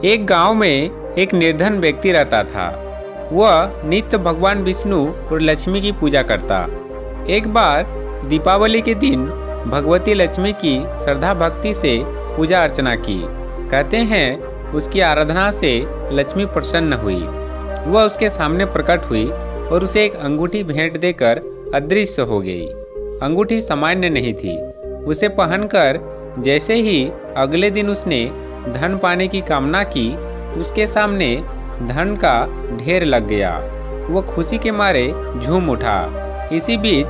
एक गांव में एक निर्धन व्यक्ति रहता था। वह नित्य भगवान विष्णु और लक्ष्मी की पूजा करता। एक बार दीपावली के दिन भगवती लक्ष्मी की श्रद्धा भक्ति से पूजा अर्चना की। कहते हैं उसकी आराधना से लक्ष्मी प्रसन्न हुई। वह उसके सामने प्रकट हुई और उसे एक अंगूठी भेंट देकर अदृश्य हो गई। अंगूठी सामान्य नहीं थी। उसे पहनकर जैसे ही अगले दिन उसने धन पाने की कामना की, उसके सामने धन का ढेर लग गया। वह खुशी के मारे झूम उठा। इसी बीच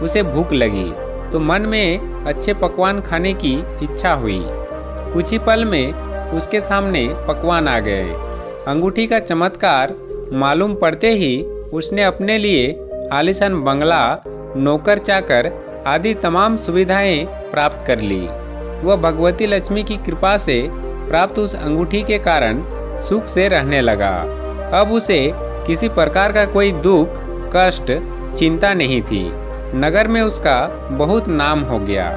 उसे भूख लगी तो मन में अच्छे पकवान खाने की इच्छा हुई। कुछ ही पल में उसके सामने पकवान आ गए। अंगूठी का चमत्कार मालूम पड़ते ही उसने अपने लिए आलीशान बंगला, नौकर चाकर आदि तमाम सुविधाएं प्राप्त कर ली। वह भगवती लक्ष्मी की कृपा से प्राप्त उस अंगूठी के कारण सुख से रहने लगा। अब उसे किसी प्रकार का कोई दुख, कष्ट, चिंता नहीं थी। नगर में उसका बहुत नाम हो गया।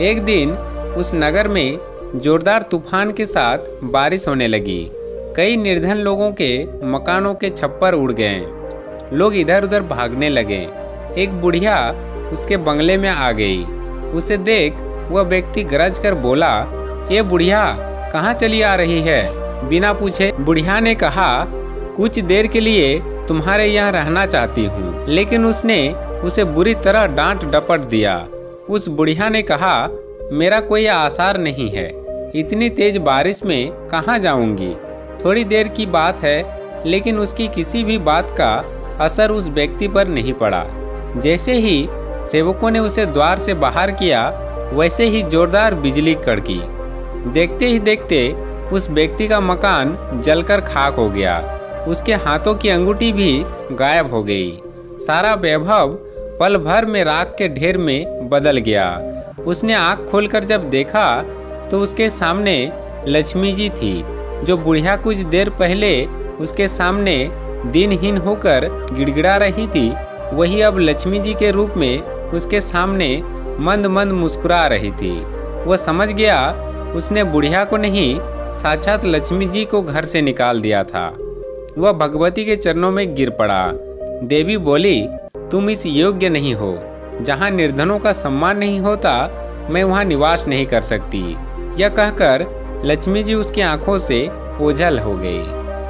एक दिन उस नगर में जोरदार तूफान के साथ बारिश होने लगी। कई निर्धन लोगों के मकानों के छप्पर उड़ गए। लोग इधर उधर भागने लगे। एक बुढ़िया उसके बंगले में आ गई। उसे देख वह व्यक्ति गरज कर बोला, ये बुढ़िया कहाँ चली आ रही है? बिना पूछे बुढ़िया ने कहा, कुछ देर के लिए तुम्हारे यहाँ रहना चाहती हूँ। लेकिन उसने उसे बुरी तरह डांट डपट दिया। उस बुढ़िया ने कहा, मेरा कोई आसार नहीं है। इतनी तेज बारिश में कहाँ जाऊंगी? थोड़ी देर की बात है। लेकिन उसकी किसी भी बात का असर उस व्यक्ति पर नहीं पड़ा। जैसे ही सेवकों ने उसे द्वार से बाहर किया, वैसे ही जोरदार बिजली कड़की। देखते ही देखते उस व्यक्ति का मकान जलकर खाक हो गया। उसके हाथों की अंगूठी भी गायब हो गई। सारा वैभव पल भर में राख के ढेर में बदल गया। उसने आँख खोलकर जब देखा तो उसके सामने लक्ष्मी जी थी, जो बुढ़िया कुछ देर पहले उसके सामने दिनहीन होकर गिड़गिड़ा रही थी। वही अब लक्ष्मी जी के रूप में उसके सामने मंद मंद मुस्कुरा रही थी। वह समझ गया उसने बुढ़िया को नहीं, साक्षात लक्ष्मी जी को घर से निकाल दिया था। वह भगवती के चरणों में गिर पड़ा। देवी बोली, तुम इस योग्य नहीं हो। जहाँ निर्धनों का सम्मान नहीं होता, मैं वहाँ निवास नहीं कर सकती। यह कहकर लक्ष्मी जी उसकी आंखों से ओझल हो गई।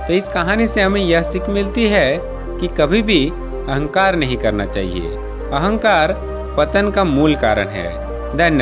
तो इस कहानी से हमें यह सीख मिलती है कि कभी भी अहंकार नहीं करना चाहिए। अहंकार पतन का मूल कारण है। धन्यवाद।